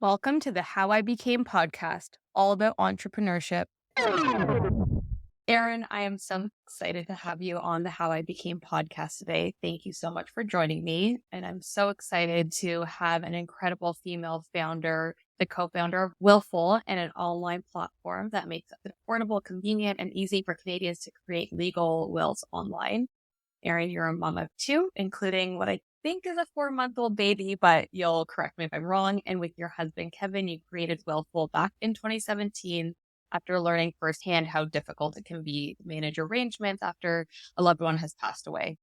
Welcome to the How I Became podcast, all about entrepreneurship. Erin, I am so excited to have you on the How I Became podcast today. Thank you so much for joining me. And I'm so excited to have an incredible female founder, the co-founder of Willful, and an online platform that makes it affordable, convenient, and easy for Canadians to create legal wills online. Erin, you're a mom of two, including what I think is a 4-month-old baby, but you'll correct me if I'm wrong. And with your husband, Kevin, you created Willful back in 2017 after learning firsthand how difficult it can be to manage arrangements after a loved one has passed away.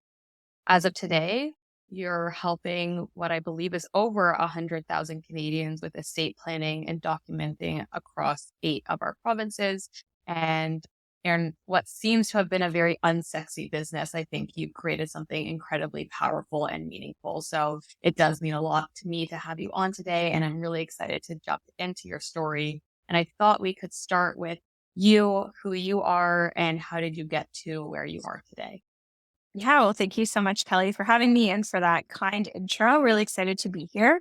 As of today, you're helping what I believe is over 100,000 Canadians with estate planning and documenting across 8 of our provinces. And what seems to have been a very unsexy business, I think you've created something incredibly powerful and meaningful. So it does mean a lot to me to have you on today. And I'm really excited to jump into your story. And I thought we could start with you, who you are, and how did you get to where you are today? Yeah, well, thank you so much, Kelly, for having me and for that kind intro. Really excited to be here.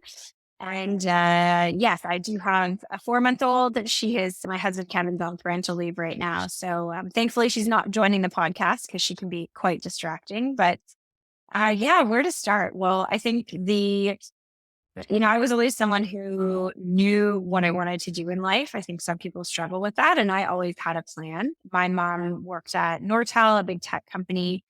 And yes, I do have a 4-month-old. She is my husband Kevin's on parental leave right now. So thankfully, she's not joining the podcast because she can be quite distracting. But yeah, where to start? Well, I think I was always someone who knew what I wanted to do in life. I think some people struggle with that. And I always had a plan. My mom worked at Nortel, a big tech company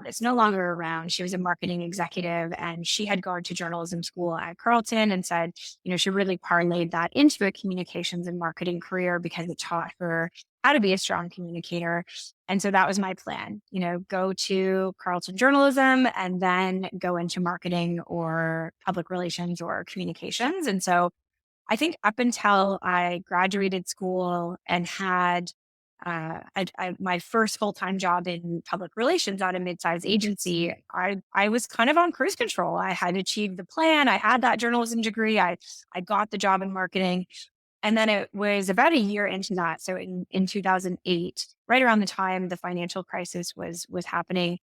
that's no longer around. She was a marketing executive and she had gone to journalism school at Carleton and said, she really parlayed that into a communications and marketing career because it taught her how to be a strong communicator. And so that was my plan, go to Carleton journalism and then go into marketing or public relations or communications. And so I think up until I graduated school and had my first full-time job in public relations at a mid-sized agency, I was kind of on cruise control. I had achieved the plan. I had that journalism degree. I got the job in marketing. And then it was about a year into that. So in 2008, right around the time the financial crisis was happening,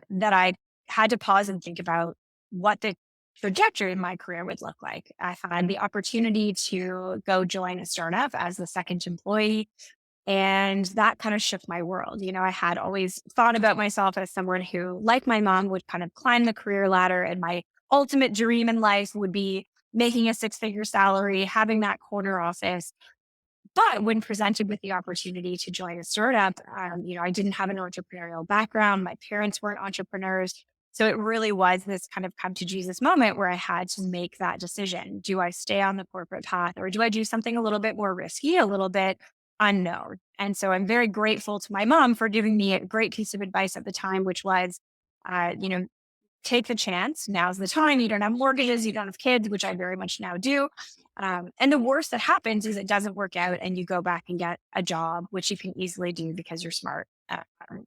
that I had to pause and think about what the trajectory of my career would look like. I had the opportunity to go join a startup as the second employee. And that kind of shook my world. I had always thought about myself as someone who, like my mom, would kind of climb the career ladder. And my ultimate dream in life would be making a 6-figure salary, having that corner office. But when presented with the opportunity to join a startup, I didn't have an entrepreneurial background. My parents weren't entrepreneurs. So it really was this kind of come to Jesus moment where I had to make that decision. Do I stay on the corporate path or do I do something a little bit more risky, a little bit unknown? And so I'm very grateful to my mom for giving me a great piece of advice at the time, which was, uh, you know, take the chance. Now's the time. You don't have mortgages, you don't have kids, which I very much now do. And the worst that happens is it doesn't work out and you go back and get a job, which you can easily do because you're smart.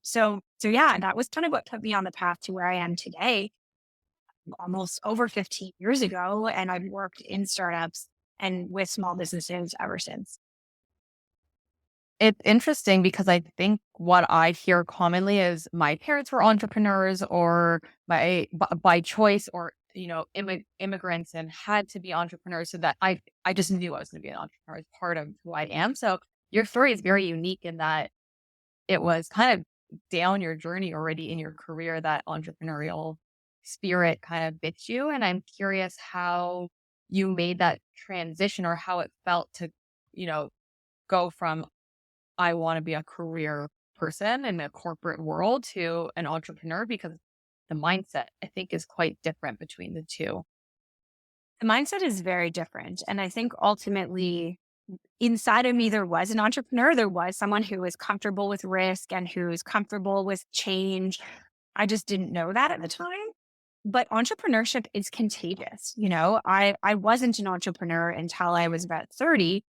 So yeah, that was kind of what put me on the path to where I am today, almost over 15 years ago. And I've worked in startups and with small businesses ever since. It's interesting because I think what I hear commonly is my parents were entrepreneurs or by choice or immigrants and had to be entrepreneurs so that I just knew I was going to be an entrepreneur as part of who I am. So your story is very unique in that it was kind of down your journey already in your career that entrepreneurial spirit kind of bit you, and I'm curious how you made that transition or how it felt to you know go from I want to be a career person in a corporate world to an entrepreneur because the mindset I think is quite different between the two. The mindset is very different. And I think ultimately, inside of me, there was an entrepreneur. There was someone who was comfortable with risk and who's comfortable with change. I just didn't know that at the time. But entrepreneurship is contagious. I wasn't an entrepreneur until I was about 30.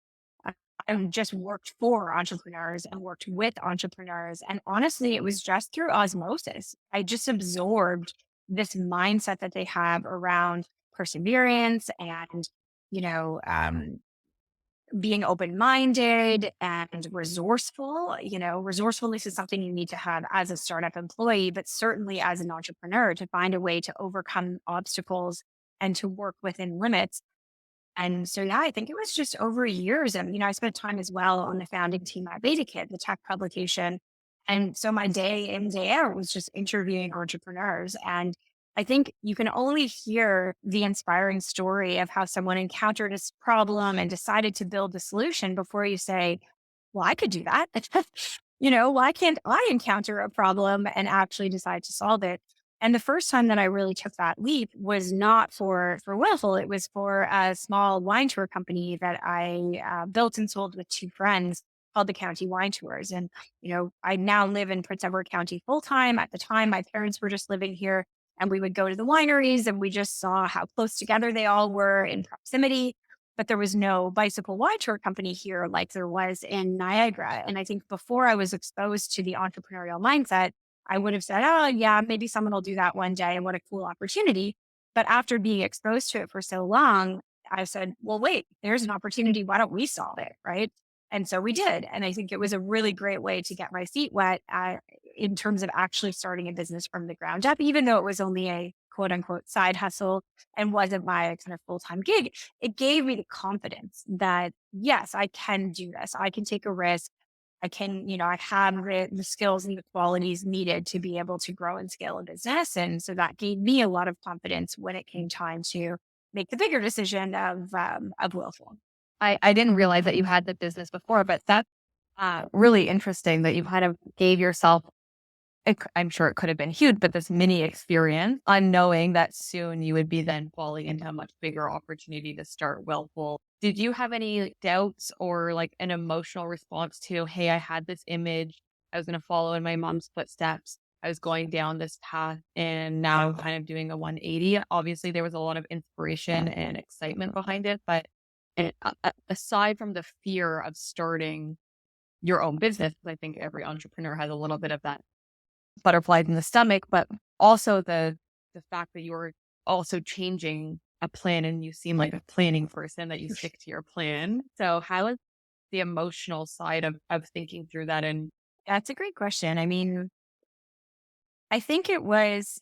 I I just worked for entrepreneurs and worked with entrepreneurs. And honestly, it was just through osmosis. I just absorbed this mindset that they have around perseverance and, you know, um, being open minded and resourceful. Resourcefulness is something you need to have as a startup employee, but certainly as an entrepreneur to find a way to overcome obstacles and to work within limits. And so, yeah, I think it was just over years. And, I spent time as well on the founding team at Beta Kid, the tech publication. And so my day in, day out was just interviewing entrepreneurs. And I think you can only hear the inspiring story of how someone encountered this problem and decided to build the solution before you say, well, I could do that. Why can't I encounter a problem and actually decide to solve it? And the first time that I really took that leap was not for Willful. It was for a small wine tour company that I built and sold with two friends called the County Wine Tours. And, I now live in Prince Edward County full time. At the time, my parents were just living here, and we would go to the wineries and we just saw how close together they all were in proximity. But there was no bicycle wine tour company here like there was in Niagara. And I think before I was exposed to the entrepreneurial mindset, I would have said, oh, yeah, maybe someone will do that one day. And what a cool opportunity. But after being exposed to it for so long, I said, well, wait, there's an opportunity. Why don't we solve it? Right. And so we did. And I think it was a really great way to get my feet wet in terms of actually starting a business from the ground up, even though it was only a quote unquote side hustle and wasn't my kind of full time gig. It gave me the confidence that, yes, I can do this. I can take a risk. I can, I have the skills and the qualities needed to be able to grow and scale a business. And so that gave me a lot of confidence when it came time to make the bigger decision of Willful. I didn't realize that you had the business before, but that's really interesting that you kind of gave yourself, I'm sure it could have been huge, but this mini experience on knowing that soon you would be then falling into a much bigger opportunity to start Willful. Did you have any doubts or like an emotional response to, hey, I had this image, I was going to follow in my mom's footsteps, I was going down this path, and now I'm kind of doing a 180? Obviously, there was a lot of inspiration and excitement behind it, but aside from the fear of starting your own business, 'cause I think every entrepreneur has a little bit of that butterflies in the stomach, but also the fact that you were also changing a plan and you seem like a planning person, that you stick to your plan. So how is the emotional side of thinking through that? And That's a great question. I mean, I think it was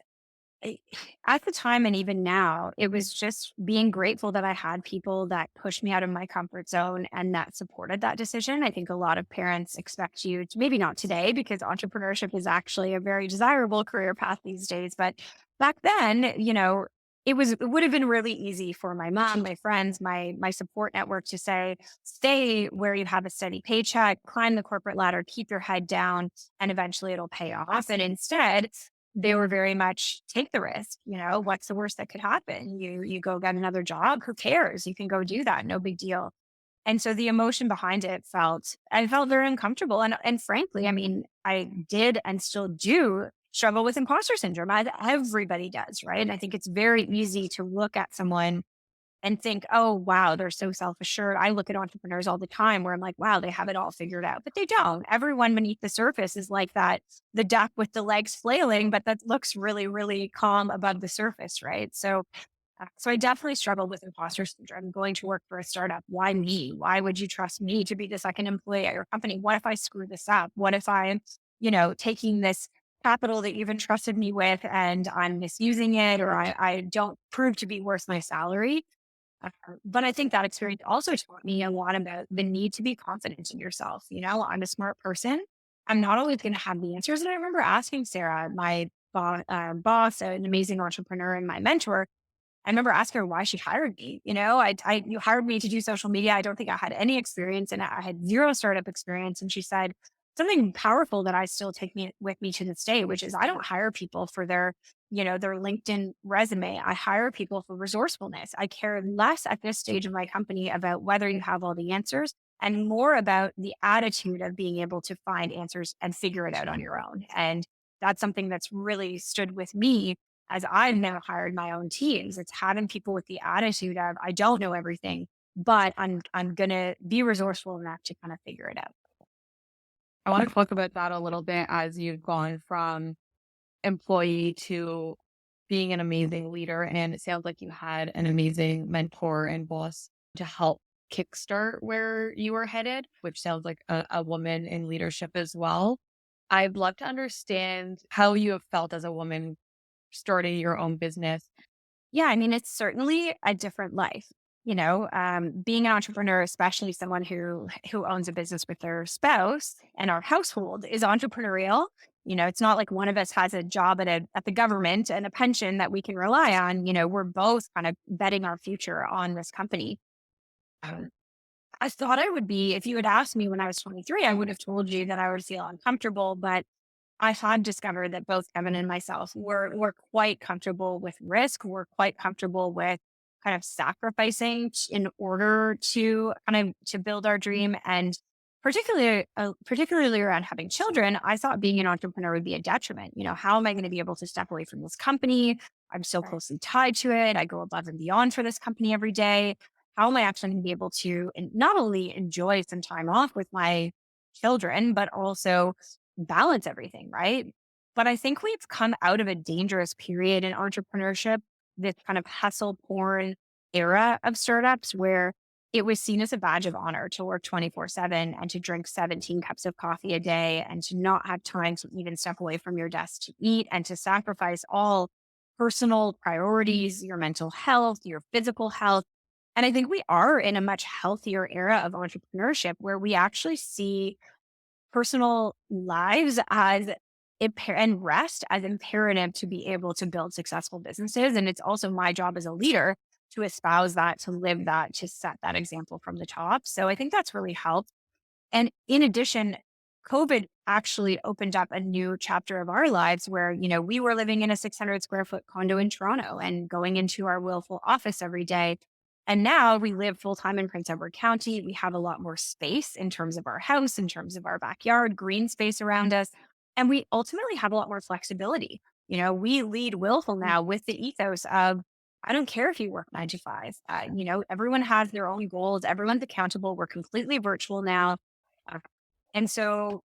I- at the time and even now, it was just being grateful that I had people that pushed me out of my comfort zone and that supported that decision. I think a lot of parents expect you to, maybe not today, because entrepreneurship is actually a very desirable career path these days. But back then, it would have been really easy for my mom, my friends, my support network to say, stay where you have a steady paycheck, climb the corporate ladder, keep your head down, and eventually it'll pay off. And instead, they were very much take the risk. What's the worst that could happen? You go get another job. Who cares? You can go do that. No big deal. And so the emotion behind it I felt very uncomfortable. And frankly, I mean, I did and still do struggle with imposter syndrome, as everybody does, right? And I think it's very easy to look at someone and think, oh, wow, they're so self assured. I look at entrepreneurs all the time where I'm like, wow, they have it all figured out, but they don't. Everyone beneath the surface is like that, the duck with the legs flailing, but that looks really, really calm above the surface, right? So I definitely struggled with imposter syndrome going to work for a startup. Why me? Why would you trust me to be the second employee at your company? What if I screw this up? What if I'm, taking this capital that you've entrusted me with and I'm misusing it, or I don't prove to be worth my salary? But I think that experience also taught me a lot about the need to be confident in yourself. I'm a smart person. I'm not always going to have the answers. And I remember asking Sarah, my boss, an amazing entrepreneur and my mentor, I remember asking her why she hired me. You hired me to do social media. I don't think I had any experience and I had zero startup experience. And she said something powerful that I still take with me to this day, which is I don't hire people for their LinkedIn resume. I hire people for resourcefulness. I care less at this stage of my company about whether you have all the answers and more about the attitude of being able to find answers and figure it out on your own. And that's something that's really stood with me as I've now hired my own teams. It's having people with the attitude of I don't know everything, but I'm gonna be resourceful enough to kind of figure it out. I want to talk about that a little bit as you've gone from employee to being an amazing leader. And it sounds like you had an amazing mentor and boss to help kickstart where you were headed, which sounds like a woman in leadership as well. I'd love to understand how you have felt as a woman starting your own business. Yeah, I mean, it's certainly a different life. being an entrepreneur, especially someone who owns a business with their spouse, and our household is entrepreneurial. It's not like one of us has a job at the government and a pension that we can rely on. We're both kind of betting our future on this company. Um, I thought I would be, if you had asked me when I was 23, I would have told you that I would feel uncomfortable, but I had discovered that both Kevin and myself were quite comfortable with risk. We're quite comfortable with kind of sacrificing in order to kind of to build our dream. And particularly around having children, I thought being an entrepreneur would be a detriment. How am I going to be able to step away from this company? I'm so closely tied to it. I go above and beyond for this company every day. How am I actually going to be able to not only enjoy some time off with my children, but also balance everything, right? But I think we've come out of a dangerous period in entrepreneurship, this kind of hustle porn era of startups where it was seen as a badge of honor to work 24/7 and to drink 17 cups of coffee a day and to not have time to even step away from your desk to eat and to sacrifice all personal priorities, your mental health, your physical health. And I think we are in a much healthier era of entrepreneurship where we actually see personal lives as and rest as imperative to be able to build successful businesses. And it's also my job as a leader to espouse that, to live that, to set that example from the top. So I think that's really helped. And in addition, COVID actually opened up a new chapter of our lives where, we were living in a 600 square foot condo in Toronto and going into our Willful office every day. And now we live full time in Prince Edward County. We have a lot more space in terms of our house, in terms of our backyard, green space around us. And we ultimately have a lot more flexibility. We lead Willful now with the ethos of, I don't care if you work 9 to 5. Everyone has their own goals. Everyone's accountable. We're completely virtual now. uh, And so,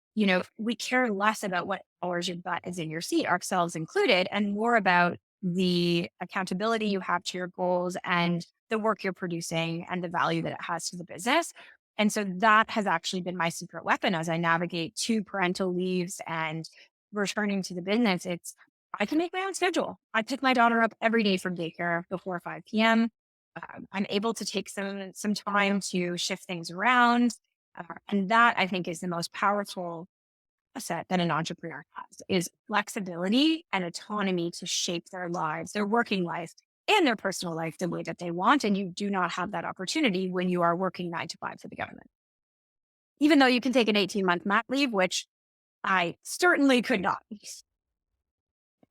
we care less about what hours your butt is in your seat, ourselves included, and more about the accountability you have to your goals and the work you're producing and the value that it has to the business. And so that has actually been my secret weapon as I navigate 2 parental leaves and returning to the business. I can make my own schedule. I pick my daughter up every day from daycare before 5 p.m. I'm able to take some time to shift things around. And that I think is the most powerful asset that an entrepreneur has is flexibility and autonomy to shape their lives, their working life and their personal life the way that they want. And you do not have that opportunity when you are working 9 to 5 for the government, even though you can take an 18-month mat leave, which I certainly could not.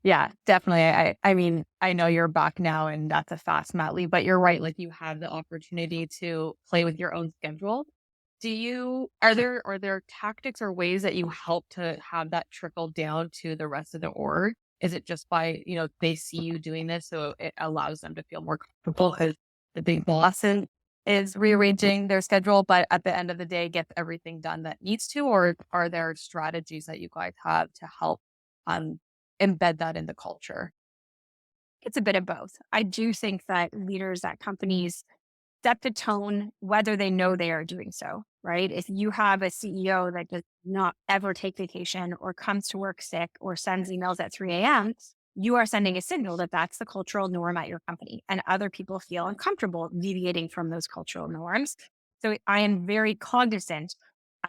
Yeah, definitely. I mean, I know you're back now and that's a fast mat leave, but you're right. Like you have the opportunity to play with your own schedule. Are there tactics or ways that you help to have that trickle down to the rest of the org? Is it just by, they see you doing this, so it allows them to feel more comfortable because the big boss is rearranging their schedule, but at the end of the day gets everything done that needs to, or are there strategies that you guys have to help um embed that in the culture? It's a bit of both. I do think that leaders at companies set the tone, whether they know they are doing so, right? If you have a CEO that does not ever take vacation or comes to work sick or sends emails at 3 a.m., you are sending a signal that that's the cultural norm at your company. And other people feel uncomfortable deviating from those cultural norms. So I am very cognizant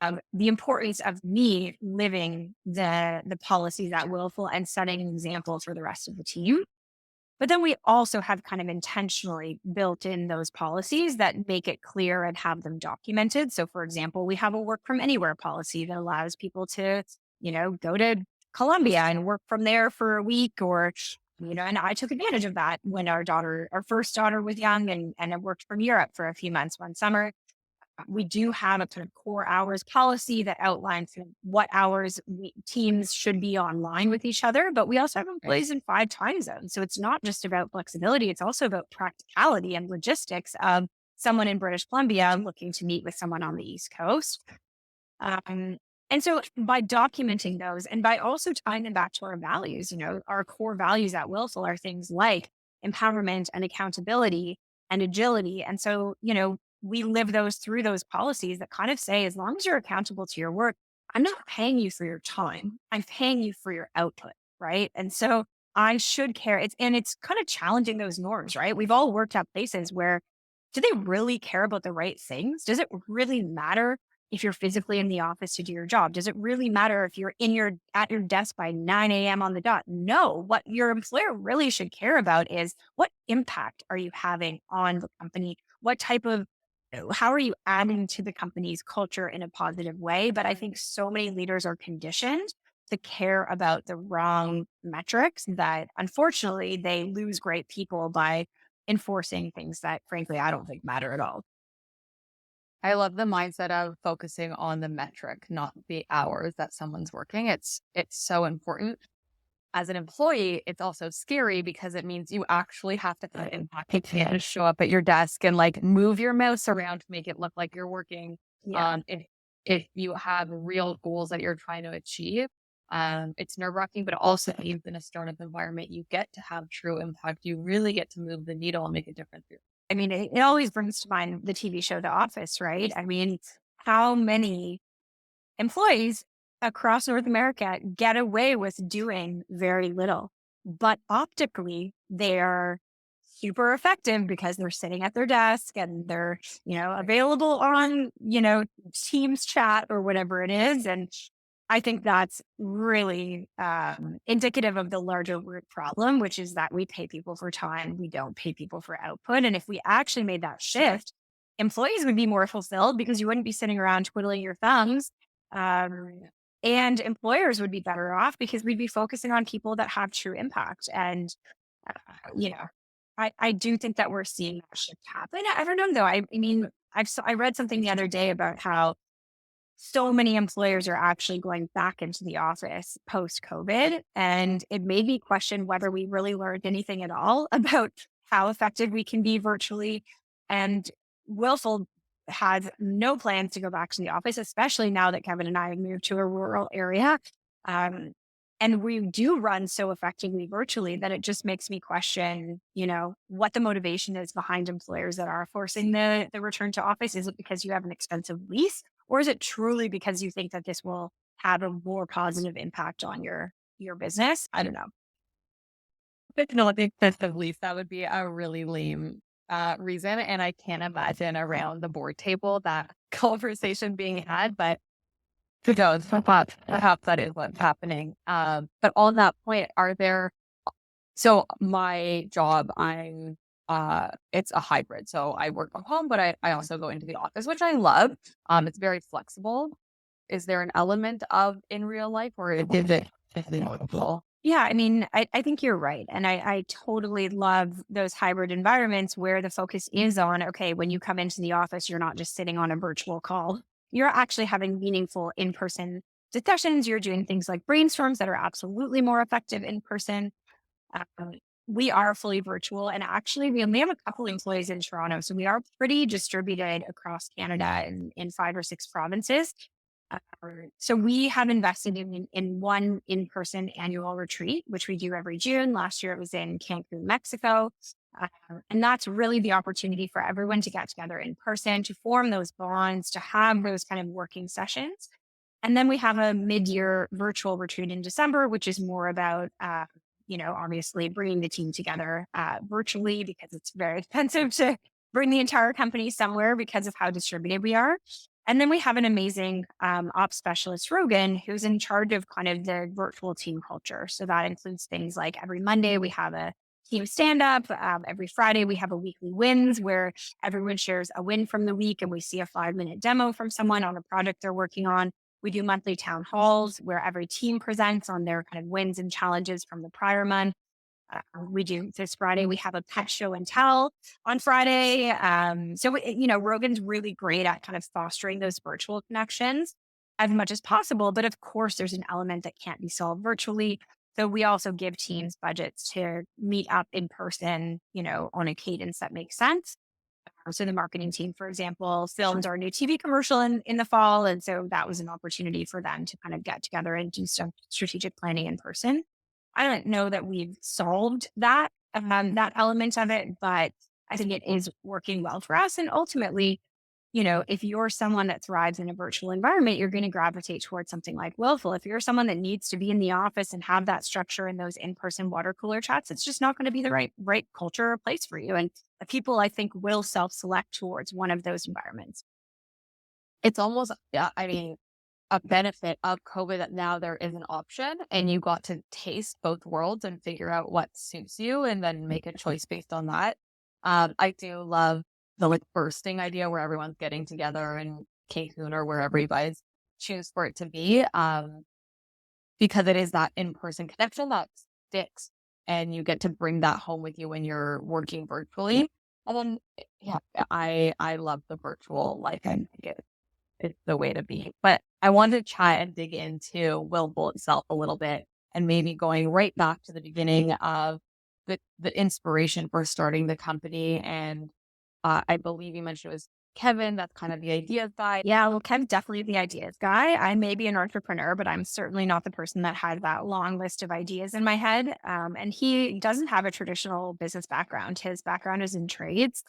of the importance of me living the policies at Willful and setting an example for the rest of the team. But then we also have kind of intentionally built in those policies that make it clear and have them documented. So, for example, we have a work from anywhere policy that allows people to, go to Colombia and work from there for a week or, and I took advantage of that when our first daughter was young and I worked from Europe for a few months one summer. We do have a kind of core hours policy that outlines kind of what hours teams should be online with each other, but we also have employees in 5 time zones. So it's not just about flexibility, it's also about practicality and logistics of someone in British Columbia looking to meet with someone on the East Coast. Um, and so by documenting those and by also tying them back to our values, our core values at Willful are things like empowerment and accountability and agility. And so, we live those through those policies that kind of say, as long as you're accountable to your work, I'm not paying you for your time. I'm paying you for your output. Right. And so I should care. It's kind of challenging those norms, right? We've all worked at places where do they really care about the right things? Does it really matter if you're physically in the office to do your job? Does it really matter if you're at your desk by 9 a.m. on the dot? No. What your employer really should care about is what impact are you having on the company? What type of how are you adding to the company's culture in a positive way? But I think so many leaders are conditioned to care about the wrong metrics that unfortunately they lose great people by enforcing things that frankly I don't think matter at all. I love the mindset of focusing on the metric, not the hours that someone's working. It's so important. As an employee, it's also scary because it means you actually have to put impact. You can't show up at your desk and like move your mouse around to make it look like you're working. Yeah. If you have real goals that you're trying to achieve, it's nerve wracking, but it also means in a startup environment, you get to have true impact. You really get to move the needle and make a difference. I mean, it always brings to mind the TV show The Office, right? I mean, how many employees across North America get away with doing very little, but optically they're super effective because they're sitting at their desk and they're, available on, Teams chat or whatever it is. And I think that's really indicative of the larger root problem, which is that we pay people for time. We don't pay people for output. And if we actually made that shift, employees would be more fulfilled because you wouldn't be sitting around twiddling your thumbs. Um, and employers would be better off because we'd be focusing on people that have true impact. And, uh, you know, I do think that we're seeing that shift happen. I don't know though. I mean, I read something the other day about how so many employers are actually going back into the office post COVID. And it made me question whether we really learned anything at all about how effective we can be virtually. And Willful has no plans to go back to the office, especially now that Kevin and I have moved to a rural area. Um, and we do run so effectively virtually that it just makes me question, what the motivation is behind employers that are forcing the return to office. Is it because you have an expensive lease? Or is it truly because you think that this will have a more positive impact on your business? I don't know. But no, the expensive lease, that would be a really lame reason. And I can't imagine around the board table that conversation being had, but who knows? Perhaps that is what's happening. But on that point, so my job, it's a hybrid. So I work from home, but I also go into the office, which I love. It's very flexible. Is there an element of in real life or is it flexible? Yeah, I mean, I think you're right. And I totally love those hybrid environments where the focus is on, okay, when you come into the office, you're not just sitting on a virtual call. You're actually having meaningful in-person discussions. You're doing things like brainstorms that are absolutely more effective in person. Um, we are fully virtual, and actually, we only have a couple employees in Toronto, so we are pretty distributed across Canada in 5 or 6 provinces. Uh, so we have invested in one in-person annual retreat, which we do every June. Last year, it was in Cancun, Mexico. Uh, and that's really the opportunity for everyone to get together in person, to form those bonds, to have those kind of working sessions. And then we have a mid-year virtual retreat in December, which is more about, obviously bringing the team together virtually because it's very expensive to bring the entire company somewhere because of how distributed we are. And then we have an amazing ops specialist, Rogan, who's in charge of kind of the virtual team culture. So that includes things like every Monday we have a team stand up. Every Friday we have a weekly wins where everyone shares a win from the week and we see a 5-minute demo from someone on a project they're working on. We do monthly town halls where every team presents on their kind of wins and challenges from the prior month. We do this Friday. We have a pet show and tell on Friday. Rogan's really great at kind of fostering those virtual connections as much as possible. But of course, there's an element that can't be solved virtually. So we also give teams budgets to meet up in person, on a cadence that makes sense. So the marketing team, for example, filmed our new TV commercial in the fall. And so that was an opportunity for them to kind of get together and do some strategic planning in person. I don't know that we've solved that element of it, but I think it is working well for us. And ultimately, if you're someone that thrives in a virtual environment, you're going to gravitate towards something like Willful. If you're someone that needs to be in the office and have that structure and those in-person water cooler chats, it's just not going to be the right culture or place for you. And people, I think, will self-select towards one of those environments. It's almost, yeah, I mean, a benefit of COVID that now there is an option and you got to taste both worlds and figure out what suits you and then make a choice based on that. I do love the like bursting idea where everyone's getting together in Cancun or wherever you guys choose for it to be. Because it is that in-person connection that sticks and you get to bring that home with you when you're working virtually. And then, yeah, I love the virtual life. I think it's the way to be. But I wanted to try and dig into Willful itself a little bit and maybe going right back to the beginning of the inspiration for starting the company. And I believe you mentioned it was Kevin. That's kind of the idea guy. Yeah, well, Kevin's definitely the ideas guy. I may be an entrepreneur, but I'm certainly not the person that has that long list of ideas in my head. And he doesn't have a traditional business background. His background is in trades.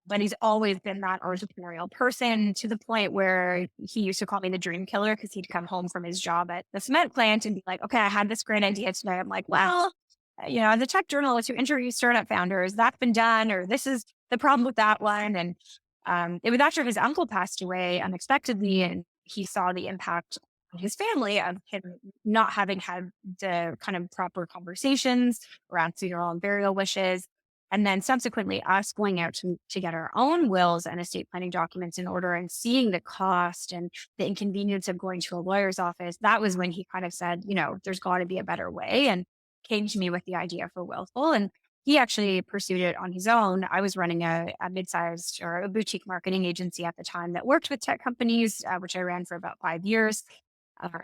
But he's always been that entrepreneurial person to the point where he used to call me the dream killer because he'd come home from his job at the cement plant and be like, okay, I had this great idea today. I'm like, well, as a tech journalist who interviews startup founders, that's been done, or this is the problem with that one. And it was after his uncle passed away unexpectedly, and he saw the impact on his family of him not having had the kind of proper conversations around funeral and burial wishes. And then subsequently us going out to get our own wills and estate planning documents in order and seeing the cost and the inconvenience of going to a lawyer's office. That was when he kind of said, there's got to be a better way, and came to me with the idea for Willful. And he actually pursued it on his own. I was running a mid-sized or a boutique marketing agency at the time that worked with tech companies, which I ran for about 5 years.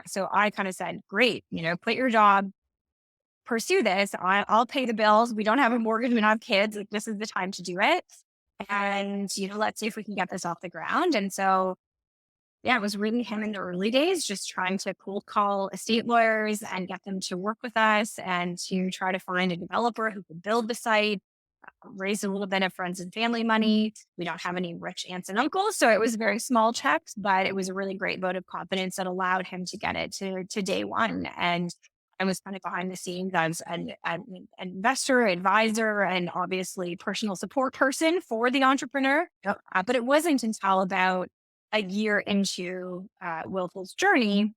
So I kind of said, great, quit your job, pursue this. I'll pay the bills. We don't have a mortgage. We don't have kids. Like, this is the time to do it. And, let's see if we can get this off the ground. And so, yeah, it was really him in the early days, just trying to cold call estate lawyers and get them to work with us and to try to find a developer who could build the site, raise a little bit of friends and family money. We don't have any rich aunts and uncles, so it was very small checks, but it was a really great vote of confidence that allowed him to get it to day one. And I was kind of behind the scenes as an investor, advisor, and obviously personal support person for the entrepreneur. Yep. But it wasn't until about a year into Willful's journey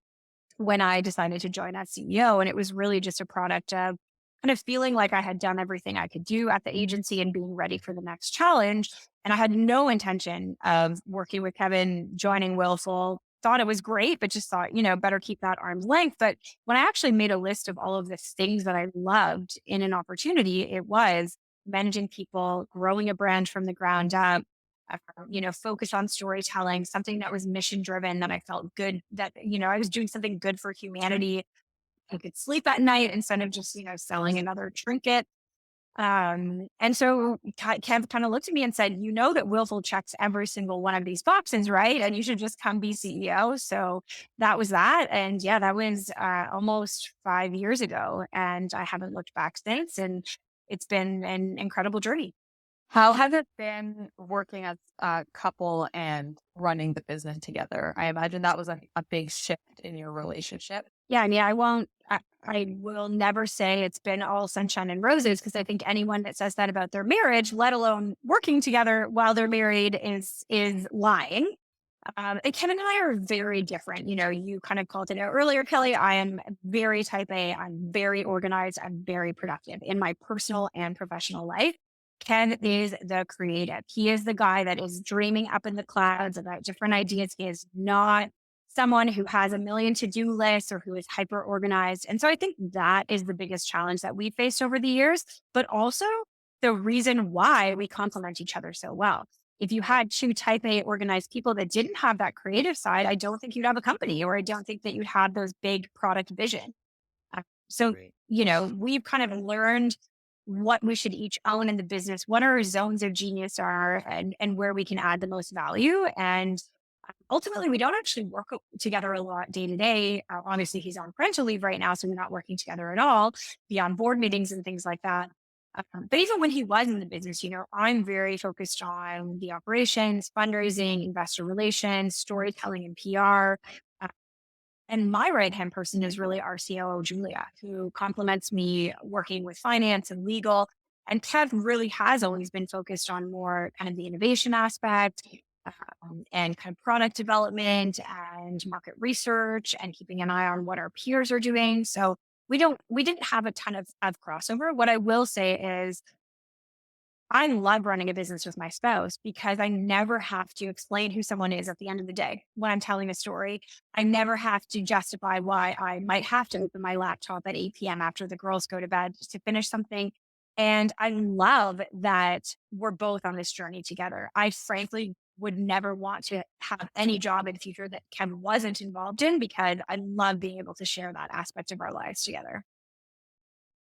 when I decided to join as CEO. And it was really just a product of kind of feeling like I had done everything I could do at the agency and being ready for the next challenge. And I had no intention of working with Kevin, joining Willful. Thought it was great, but just thought, better keep that arm's length. But when I actually made a list of all of the things that I loved in an opportunity, it was managing people, growing a brand from the ground up, focus on storytelling, something that was mission driven, that I felt good, that, I was doing something good for humanity. I could sleep at night instead of just, selling another trinket. And so Kev kind of looked at me and said, that Willful checks every single one of these boxes, right? And you should just come be CEO. So that was that. And yeah, that was almost 5 years ago. And I haven't looked back since. And it's been an incredible journey. How has it been working as a couple and running the business together? I imagine that was a big shift in your relationship. Yeah, I mean, I will never say it's been all sunshine and roses, because I think anyone that says that about their marriage, let alone working together while they're married, is lying. And Ken and I are very different. You kind of called it out earlier, Kelly. I am very type A. I'm very organized. I'm very productive in my personal and professional life. Ken is the creative. He is the guy that is dreaming up in the clouds about different ideas. He is not someone who has a million to-do lists or who is hyper organized. And so I think that is the biggest challenge that we faced over the years, but also the reason why we complement each other so well. If you had two type A organized people that didn't have that creative side, I don't think you'd have a company, or I don't think that you'd have those big product vision. So, Great. We've kind of learned what we should each own in the business, what our zones of genius are, and where we can add the most value. And ultimately, we don't actually work together a lot day to day. Obviously, he's on parental leave right now, so we're not working together at all beyond board meetings and things like that. But even when he was in the business, I'm very focused on the operations, fundraising, investor relations, storytelling, and PR. Uh, and my right hand person is really our COO, Julia, who complements me working with finance and legal. And Kev really has always been focused on more kind of the innovation aspect, and kind of product development and market research and keeping an eye on what our peers are doing. So we didn't have a ton of crossover. What I will say is I love running a business with my spouse because I never have to explain who someone is at the end of the day when I'm telling a story. I never have to justify why I might have to open my laptop at 8 p.m. after the girls go to bed to finish something. And I love that we're both on this journey together. I frankly would never want to have any job in the future that Ken wasn't involved in because I love being able to share that aspect of our lives together.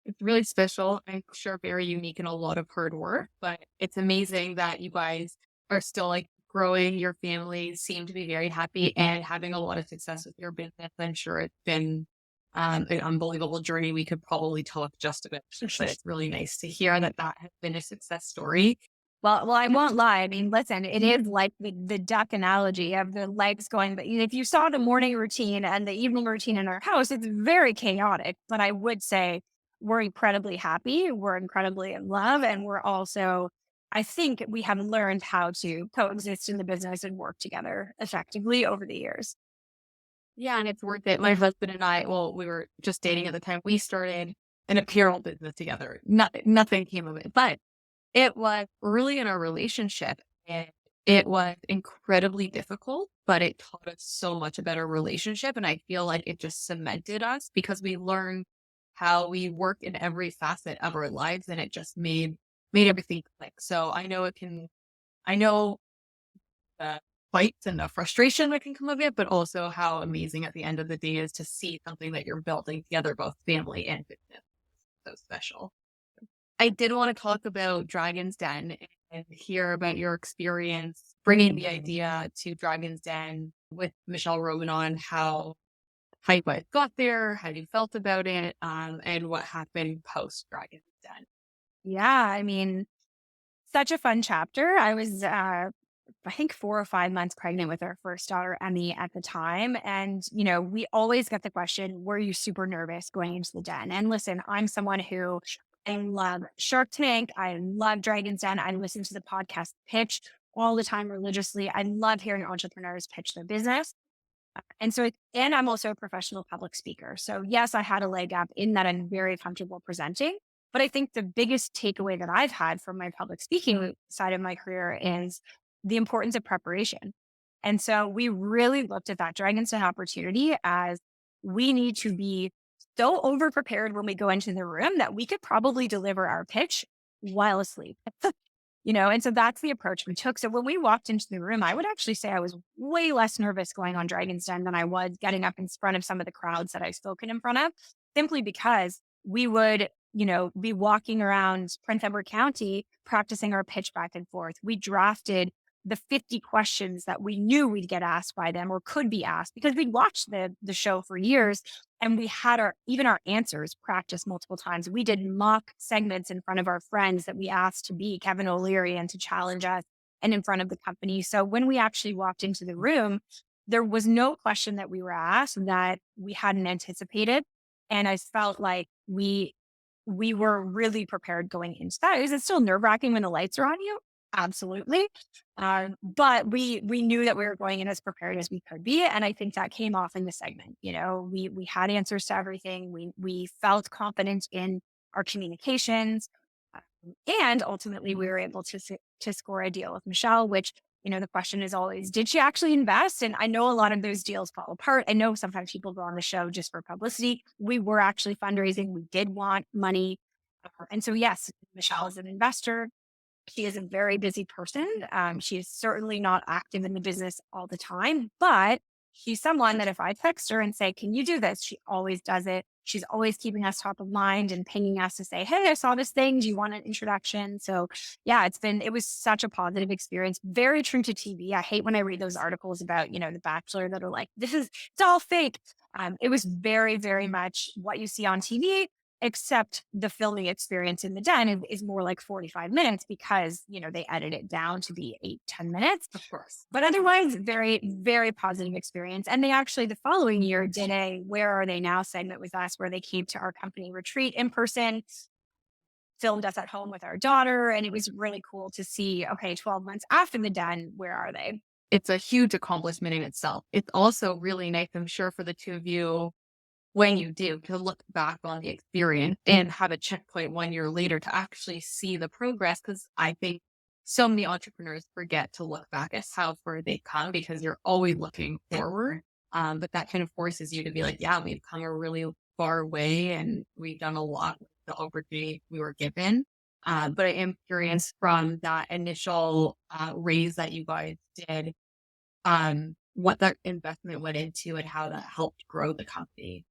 It's really special. I'm sure very unique and a lot of hard work, but it's amazing that you guys are still like growing. Your family seem to be very happy and having a lot of success with your business. I'm sure it's been an unbelievable journey. We could probably talk just about, but it's really nice to hear that that has been a success story. Well, I won't lie. I mean, listen, it is like the duck analogy of the legs going, but if you saw the morning routine and the evening routine in our house, it's very chaotic. But I would say we're incredibly happy. We're incredibly in love. And we're also, I think we have learned how to coexist in the business and work together effectively over the years. Yeah, and it's worth it. My husband and I, well, we were just dating at the time. We started an apparel business together. Nothing came of it, but it was really in our relationship, and it was incredibly difficult, but it taught us so much about our relationship. And I feel like it just cemented us because we learned how we work in every facet of our lives, and it just made everything click. So I know the fights and the frustration that can come of it, but also how amazing at the end of the day is to see something that you're building together, both family and business. So special. I did want to talk about Dragon's Den and hear about your experience bringing the idea to Dragon's Den with Michelle Romanon, how you guys got there, how you felt about it, and what happened post Dragon's Den. Yeah. I mean, such a fun chapter. I was, I think 4 or 5 months pregnant with our first daughter, Emmy, at the time. And, we always get the question, were you super nervous going into the den? And listen, I'm someone who I love Shark Tank. I love Dragon's Den. I listen to the podcast pitch all the time religiously. I love hearing entrepreneurs pitch their business. And I'm also a professional public speaker. So yes, I had a leg up in that I'm very comfortable presenting. But I think the biggest takeaway that I've had from my public speaking side of my career is the importance of preparation. And so we really looked at that Dragon's Den opportunity as we need to be so over prepared when we go into the room that we could probably deliver our pitch while asleep. And so that's the approach we took. So when we walked into the room, I would actually say I was way less nervous going on Dragon's Den than I was getting up in front of some of the crowds that I've spoken in front of, simply because we would, be walking around Prince Edward County practicing our pitch back and forth. We drafted the 50 questions that we knew we'd get asked by them or could be asked because we'd watched the show for years, and we had our answers practiced multiple times. We did mock segments in front of our friends that we asked to be Kevin O'Leary and to challenge us and in front of the company. So when we actually walked into the room, there was no question that we were asked that we hadn't anticipated. And I felt like we were really prepared going into that. Is it still nerve-wracking when the lights are on you? Absolutely. But we knew that we were going in as prepared as we could be. And I think that came off in the segment. We had answers to everything. We felt confident in our communications. And ultimately we were able to score a deal with Michelle, which, the question is always, did she actually invest? And I know a lot of those deals fall apart. I know sometimes people go on the show just for publicity. We were actually fundraising. We did want money. And so, yes, Michelle is an investor. She is a very busy person. She is certainly not active in the business all the time, but she's someone that if I text her and say, can you do this? She always does it. She's always keeping us top of mind and pinging us to say, hey, I saw this thing. Do you want an introduction? So yeah, it was such a positive experience. Very true to TV. I hate when I read those articles about, The Bachelor that are like, it's all fake. It was very, very much what you see on TV. except the filming experience in the den is more like 45 minutes because, they edit it down to be 8-10 minutes. Of course. But otherwise, very, very positive experience. And they actually, the following year, did a Where Are They Now segment with us where they came to our company retreat in person, filmed us at home with our daughter. And it was really cool to see, okay, 12 months after the den, where are they? It's a huge accomplishment in itself. It's also really nice, I'm sure, for the two of you when you do to look back on the experience and have a checkpoint 1 year later to actually see the progress. Because I think so many entrepreneurs forget to look back at how far they've come because you're always looking forward. But that kind of forces you to be like, yeah, we've come a really far way and we've done a lot with the opportunity we were given. But I am curious from that initial raise that you guys did, what that investment went into and how that helped grow the company.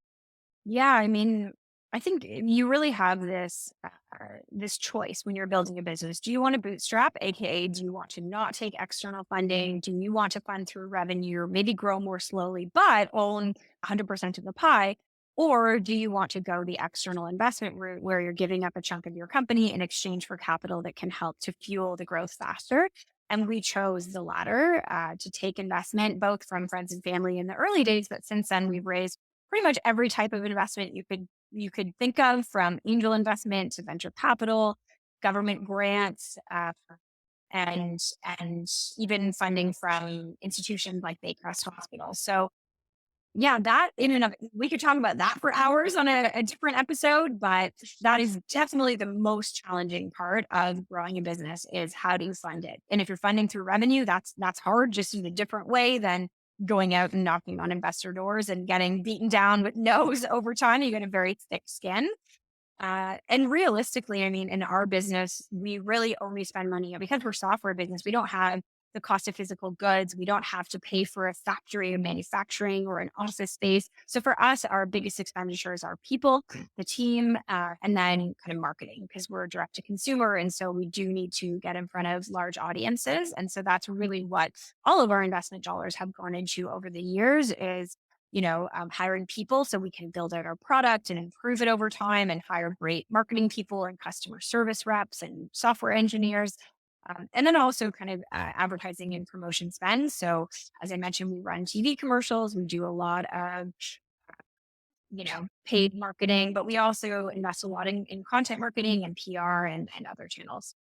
Yeah, I mean, I think you really have this choice when you're building a business. Do you want to bootstrap, aka do you want to not take external funding? Do you want to fund through revenue, or maybe grow more slowly, but own 100% of the pie? Or do you want to go the external investment route where you're giving up a chunk of your company in exchange for capital that can help to fuel the growth faster? And we chose the latter to take investment both from friends and family in the early days, but since then we've raised pretty much every type of investment you could think of, from angel investment to venture capital, government grants, and even funding from institutions like Baycrest Hospital. So yeah, that in and of we could talk about that for hours on a different episode, but that is definitely the most challenging part of growing a business is how do you fund it? And if you're funding through revenue, that's hard, just in a different way than going out and knocking on investor doors and getting beaten down with no's over time. You get a very thick skin. And realistically, I mean, in our business, we really only spend money because we're software business. We don't have the cost of physical goods. We don't have to pay for a factory or manufacturing or an office space. So for us, our biggest expenditures are people, the team, and then kind of marketing because we're direct to consumer. And so we do need to get in front of large audiences. And so that's really what all of our investment dollars have gone into over the years is hiring people so we can build out our product and improve it over time and hire great marketing people and customer service reps and software engineers. And then also kind of advertising and promotion spend. So as I mentioned, we run TV commercials. We do a lot of, paid marketing, but we also invest a lot in content marketing and PR and other channels.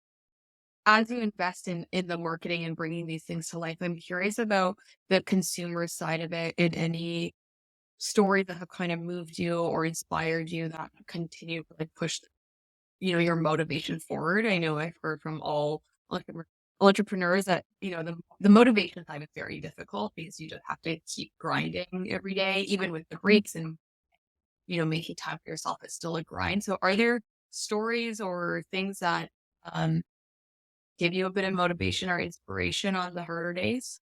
As you invest in the marketing and bringing these things to life, I'm curious about the consumer side of it and any stories that have kind of moved you or inspired you that continue to like push, your motivation forward. I know I've heard from all entrepreneurs that, the motivation side is very difficult because you just have to keep grinding every day, even with the breaks and, making time for yourself is still a grind. So are there stories or things that give you a bit of motivation or inspiration on the harder days?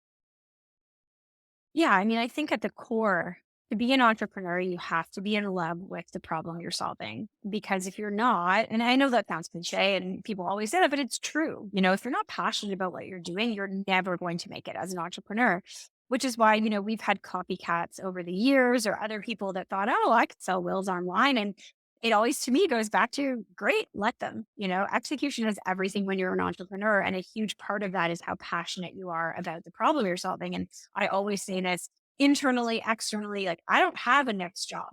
Yeah, I mean, I think at the core, to be an entrepreneur, you have to be in love with the problem you're solving. Because if you're not, and I know that sounds cliche and people always say that, but it's true. If you're not passionate about what you're doing, you're never going to make it as an entrepreneur. Which is why, we've had copycats over the years or other people that thought, oh, I could sell wills online. And it always to me goes back to great, let them. Execution is everything when you're an entrepreneur. And a huge part of that is how passionate you are about the problem you're solving. And I always say this internally, externally, like I don't have a next job.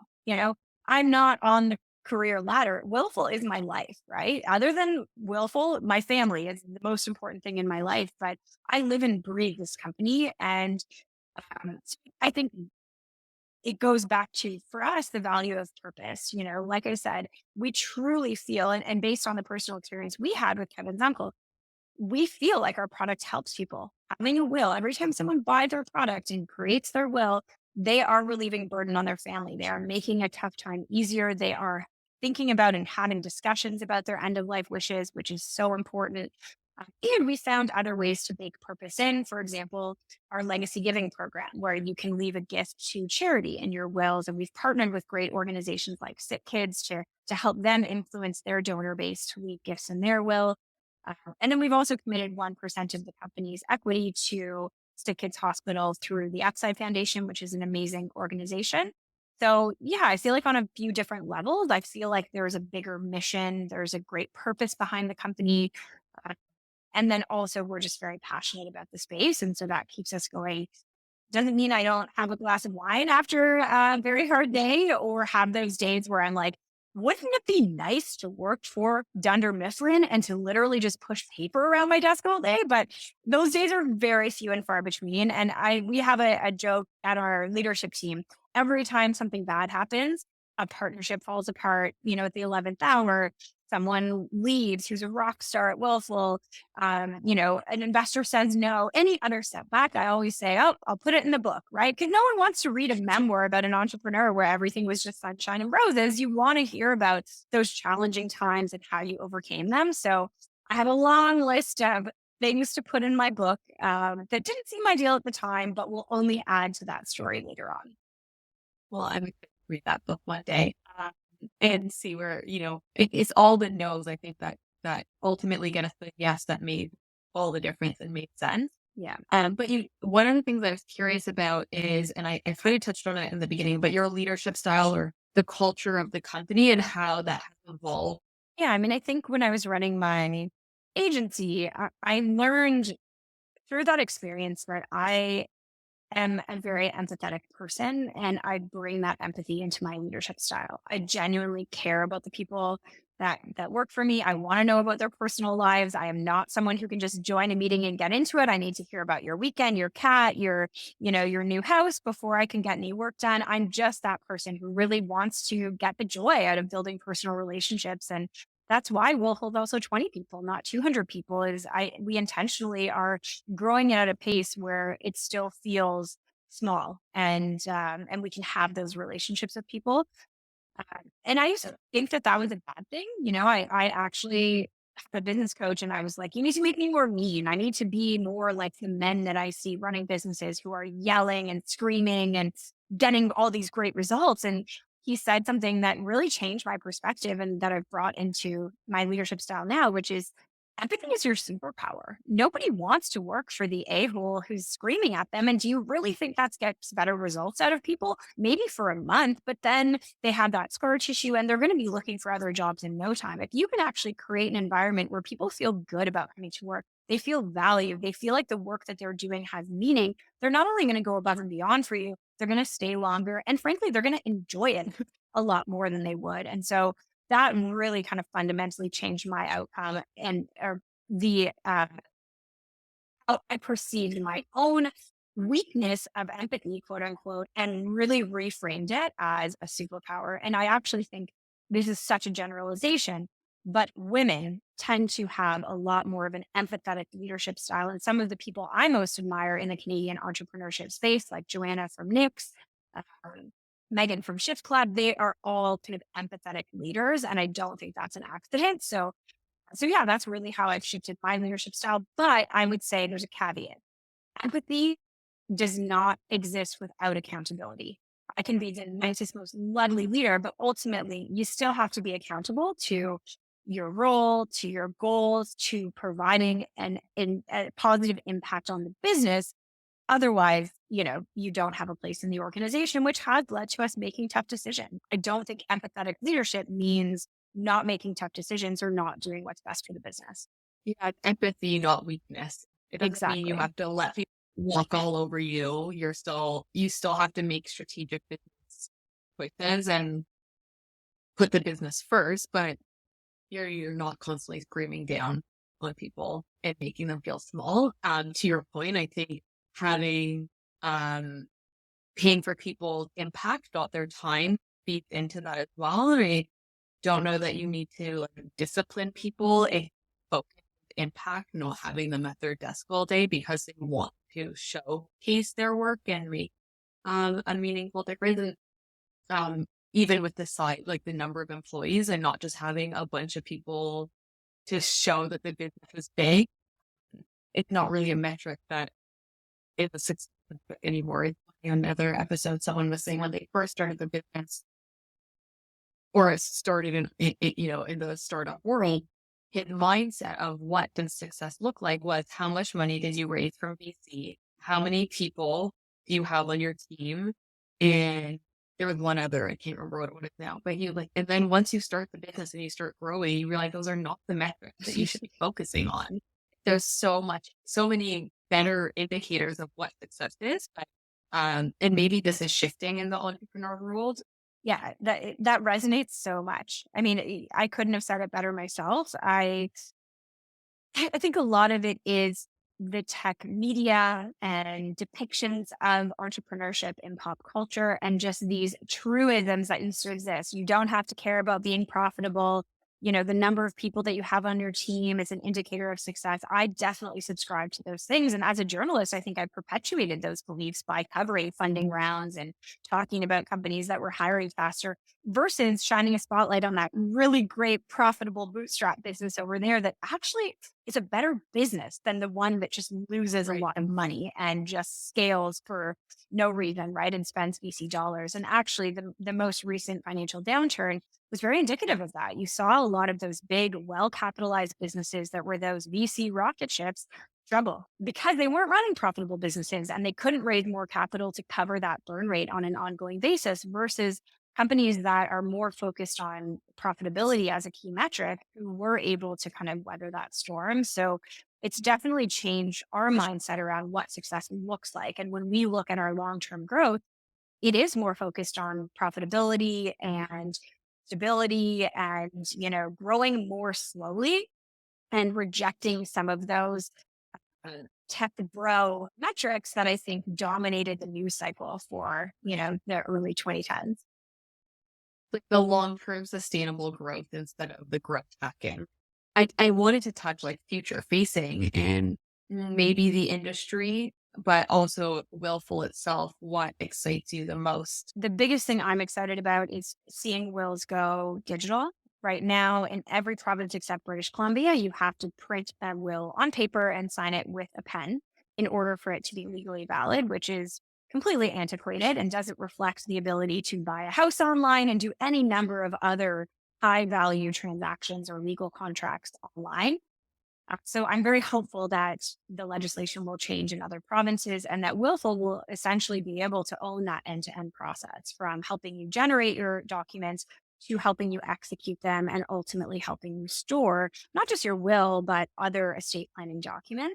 I'm not on the career ladder. Willful is my life, right? Other than Willful, my family is the most important thing in my life. But I live and breathe this company. And I think it goes back to, for us, the value of purpose. Like I said, we truly feel, and based on the personal experience we had with Kevin's uncle, we feel like our product helps people. Having a will, every time someone buys our product and creates their will, they are relieving burden on their family. They are making a tough time easier. They are thinking about and having discussions about their end of life wishes, which is so important. And we found other ways to bake purpose in. For example, our legacy giving program, where you can leave a gift to charity in your wills. And we've partnered with great organizations like Sick Kids to help them influence their donor base to leave gifts in their will. And then we've also committed 1% of the company's equity to Sick Kids Hospital through the Upside Foundation, which is an amazing organization. So yeah, I feel like on a few different levels, I feel like there's a bigger mission, there's a great purpose behind the company. uh, and then also we're just very passionate about the space. And so that keeps us going. Doesn't mean I don't have a glass of wine after a very hard day or have those days where I'm like, wouldn't it be nice to work for Dunder Mifflin and to literally just push paper around my desk all day? But those days are very few and far between. And we have a joke at our leadership team. Every time something bad happens, a partnership falls apart, at the 11th hour, someone leaves who's a rock star at Willful, an investor says no, any other setback, I always say, oh, I'll put it in the book, right? Because no one wants to read a memoir about an entrepreneur where everything was just sunshine and roses. You want to hear about those challenging times and how you overcame them. So I have a long list of things to put in my book that didn't seem ideal at the time, but will only add to that story later on. Well, I'm going to read that book one day, and see where, it's all the no's. I think that ultimately get us the yes that made all the difference and made sense. Yeah. But one of the things I was curious about is, and I kind of touched on it in the beginning, but your leadership style or the culture of the company and how that has evolved. Yeah. I mean, I think when I was running my agency, I learned through that experience, right? I am a very empathetic person and I bring that empathy into my leadership style. I genuinely care about the people that work for me. I want to know about their personal lives. I am not someone who can just join a meeting and get into it. I need to hear about your weekend, your cat, your new house before I can get any work done. I'm just that person who really wants to get the joy out of building personal relationships. And that's why we'll hold also 20 people, not 200 people. We intentionally are growing it at a pace where it still feels small and we can have those relationships with people. And I used to think that that was a bad thing. I actually have a business coach and I was like, you need to make me more mean. I need to be more like the men that I see running businesses who are yelling and screaming and getting all these great results. And he said something that really changed my perspective and that I've brought into my leadership style now, which is empathy is your superpower. Nobody wants to work for the a-hole who's screaming at them. And do you really think that gets better results out of people? Maybe for a month, but then they have that scar tissue and they're going to be looking for other jobs in no time. If you can actually create an environment where people feel good about coming to work, they feel valued, they feel like the work that they're doing has meaning, they're not only going to go above and beyond for you, they're going to stay longer. And frankly, they're going to enjoy it a lot more than they would. And so that really kind of fundamentally changed my outcome and the how I perceived my own weakness of empathy, quote unquote, and really reframed it as a superpower. And I actually think this is such a generalization, but women tend to have a lot more of an empathetic leadership style. And some of the people I most admire in the Canadian entrepreneurship space, like Joanna from Nix, um, Megan from Shift Club, they are all kind of empathetic leaders. And I don't think that's an accident. So yeah, that's really how I've shifted my leadership style. But I would say there's a caveat. Empathy does not exist without accountability. I can be the nicest, most lovely leader, but ultimately you still have to be accountable to your role, to your goals, to providing a positive impact on the business. Otherwise, you don't have a place in the organization, which has led to us making tough decisions. I don't think empathetic leadership means not making tough decisions or not doing what's best for the business. Yeah, empathy, not weakness. It doesn't mean you Exactly. have to let people walk all over you. You still have to make strategic business choices and put the business first, but you're not constantly screaming down on people and making them feel small. To your point, I think having um paying for people's impact, not their time, feeds into that as well. I don't know that you need to discipline people if focus impact, not having them at their desk all day because they want to showcase their work and make a meaningful difference. And even with the site, like the number of employees and not just having a bunch of people to show that the business is big, it's not really a metric that is a success anymore. In another episode, someone was saying when they first started the business or started in the startup world, his mindset of what does success look like was how much money did you raise from VC? How many people do you have on your team? And there was one other, I can't remember what it is now, but you like, and then once you start the business and you start growing, you realize those are not the metrics that you should be focusing on. There's so many better indicators of what success is, but and maybe this is shifting in the entrepreneur world. Yeah, that resonates so much. I mean, I couldn't have said it better myself. I think a lot of it is the tech media and depictions of entrepreneurship in pop culture and just these truisms that used to exist. You don't have to care about being profitable. You know, the number of people that you have on your team is an indicator of success. I definitely subscribe to those things. And as a journalist, I think I perpetuated those beliefs by covering funding rounds and talking about companies that were hiring faster versus shining a spotlight on that really great, profitable bootstrap business over there that actually is a better business than the one that just loses a Right. lot of money and just scales for no reason, right? And spends VC dollars. And actually, the most recent financial downturn was very indicative of that. You saw a lot of those big, well capitalized businesses that were those VC rocket ships struggle because they weren't running profitable businesses and they couldn't raise more capital to cover that burn rate on an ongoing basis versus companies that are more focused on profitability as a key metric who were able to kind of weather that storm. So it's definitely changed our mindset around what success looks like. And when we look at our long term growth, it is more focused on profitability and stability and, you know, growing more slowly and rejecting some of those tech bro metrics that I think dominated the news cycle for, you know, the early 2010s. Like the long-term sustainable growth instead of the growth hacking. I wanted to touch like future facing and maybe the industry, but also Willful itself. What excites you the most? The biggest thing I'm excited about is seeing wills go digital. Right now, in every province except British Columbia, you have to print a will on paper and sign it with a pen in order for it to be legally valid, which is completely antiquated and doesn't reflect the ability to buy a house online and do any number of other high value transactions or legal contracts online. So I'm very hopeful that the legislation will change in other provinces and that Willful will essentially be able to own that end to end process from helping you generate your documents to helping you execute them and ultimately helping you store not just your will, but other estate planning documents.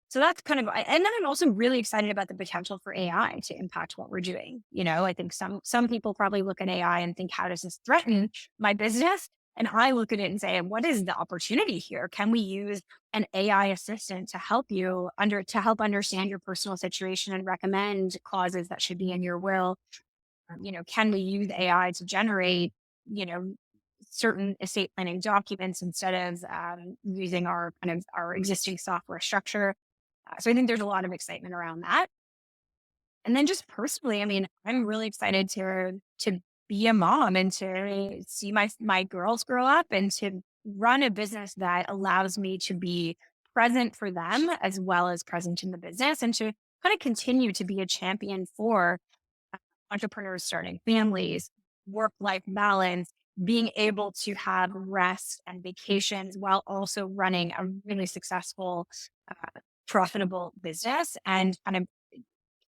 So that's kind of, and then I'm also really excited about the potential for AI to impact what we're doing. You know, I think some people probably look at AI and think, how does this threaten my business? And I look at it and say, what is the opportunity here? Can we use an AI assistant to help you to help understand your personal situation and recommend clauses that should be in your will? You know, can we use AI to generate, you know, certain estate planning documents instead of using our kind of our existing software structure? So I think there's a lot of excitement around that. And then just personally, I mean, I'm really excited to be a mom and to see my girls grow up and to run a business that allows me to be present for them as well as present in the business and to kind of continue to be a champion for entrepreneurs starting families, work life balance, being able to have rest and vacations while also running a really successful, profitable business and kind of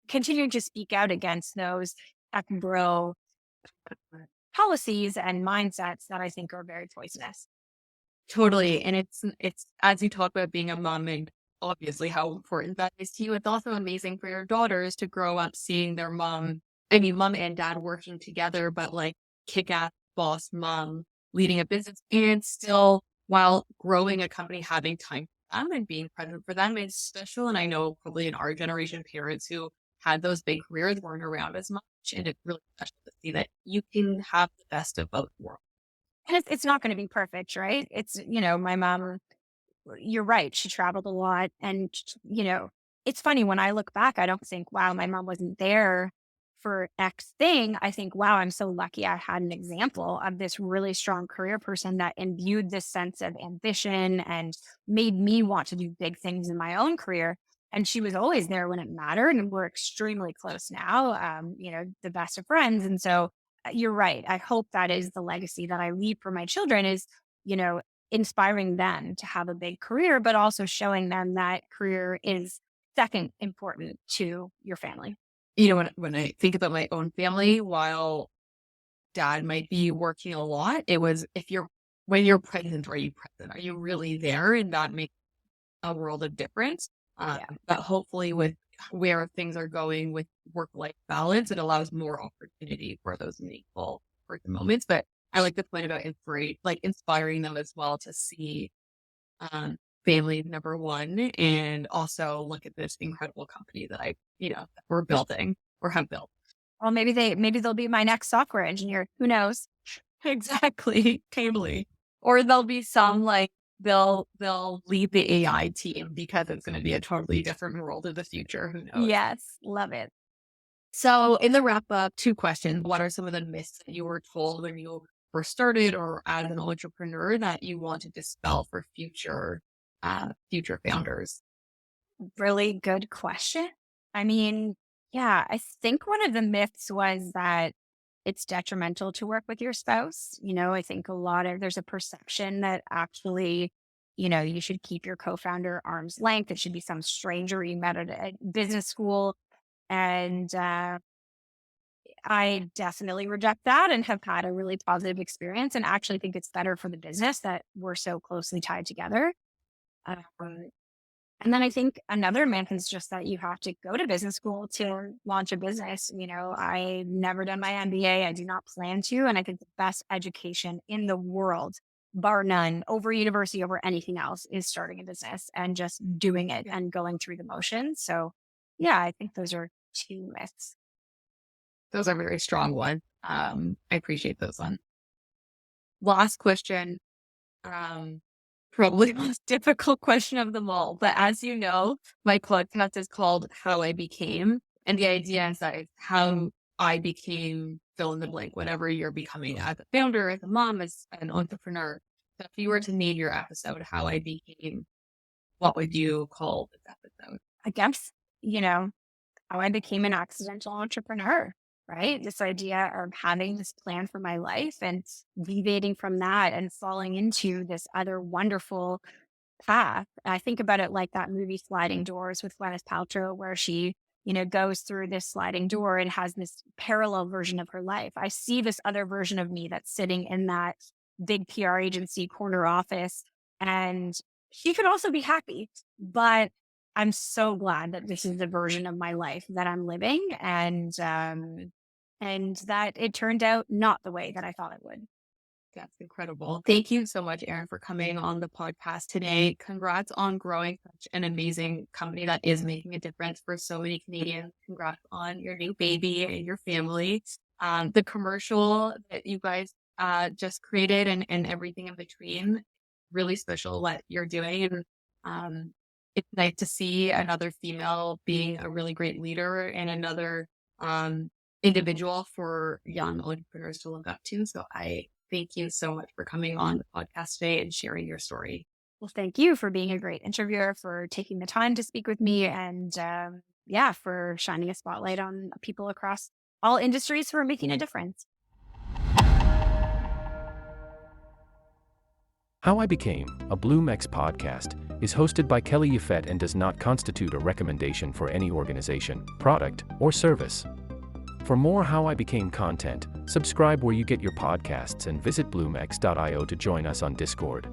continuing to speak out against those tech bro policies and mindsets that I think are very poisonous. Totally. And it's as you talk about being a mom and obviously how important that is to you, it's also amazing for your daughters to grow up seeing their mom, I mean, mom and dad working together, but like kick ass boss mom leading a business and still while growing a company, having time for them and being present for them is special. And I know probably in our generation, parents who had those big careers weren't around as much. And it's really special to see that you can have the best of both worlds. And it's not going to be perfect, right? It's, you know, my mom, you're right. She traveled a lot. And, you know, it's funny when I look back, I don't think, wow, my mom wasn't there for X thing. I think, wow, I'm so lucky I had an example of this really strong career person that imbued this sense of ambition and made me want to do big things in my own career. And she was always there when it mattered. And we're extremely close now, you know, the best of friends. And so you're right. I hope that is the legacy that I leave for my children is, you know, inspiring them to have a big career, but also showing them that career is second important to your family. when I think about my own family, while dad might be working a lot, it was when you're present, are you present? Are you really there? And that makes a world of difference. But hopefully with where things are going with work-life balance, it allows more opportunity for those meaningful person moments. But I like the point about inspiring them as well to see family number one, and also look at this incredible company that we're building or have built. Well, maybe they'll be my next software engineer. Who knows? Exactly. Totally. Or there'll be some they'll lead the AI team because it's going to be a totally different world of the future. Who knows? Yes, love it. So in the wrap up, 2 questions. What are some of the myths that you were told when you first started or as an entrepreneur that you want to dispel for future founders? Really good question. I mean, yeah, I think one of the myths was that it's detrimental to work with your spouse. I think there's a perception that actually, you should keep your co-founder arm's length. It should be some stranger you met at a business school. And I definitely reject that and have had a really positive experience and actually think it's better for the business that we're so closely tied together. Um, and then I think another myth is just that you have to go to business school to launch a business. I've never done my MBA. I do not plan to. And I think the best education in the world, bar none, over university, over anything else, is starting a business and just doing it and going through the motions. So, yeah, I think those are 2 myths. Those are very strong ones. I appreciate those ones. Last question. Probably the most difficult question of them all. But as you know, my podcast is called How I Became. And the idea is that it's how I became fill in the blank, whatever you're becoming as a founder, as a mom, as an entrepreneur. So if you were to name your episode How I Became, what would you call this episode? I guess, how I became an accidental entrepreneur, right? This idea of having this plan for my life and deviating from that and falling into this other wonderful path. I think about it like that movie Sliding Doors with Gwyneth Paltrow, where she, goes through this sliding door and has this parallel version of her life. I see this other version of me that's sitting in that big PR agency corner office, and she could also be happy, but I'm so glad that this is the version of my life that I'm living, and that it turned out not the way that I thought it would. That's incredible. Thank you so much, Erin, for coming on the podcast today. Congrats on growing such an amazing company that is making a difference for so many Canadians. Congrats on your new baby and your family. The commercial that you guys just created and everything in between, really special what you're doing. And it's nice to see another female being a really great leader and another individual for young entrepreneurs to look up to. So I thank you so much for coming on the podcast today and sharing your story. Well, thank you for being a great interviewer, for taking the time to speak with me, and for shining a spotlight on people across all industries who are making a difference. How I Became, a BloomX podcast, is hosted by Kelly Yafet and does not constitute a recommendation for any organization, product, or service. For more How I Became content, subscribe where you get your podcasts and visit bloomx.io to join us on Discord.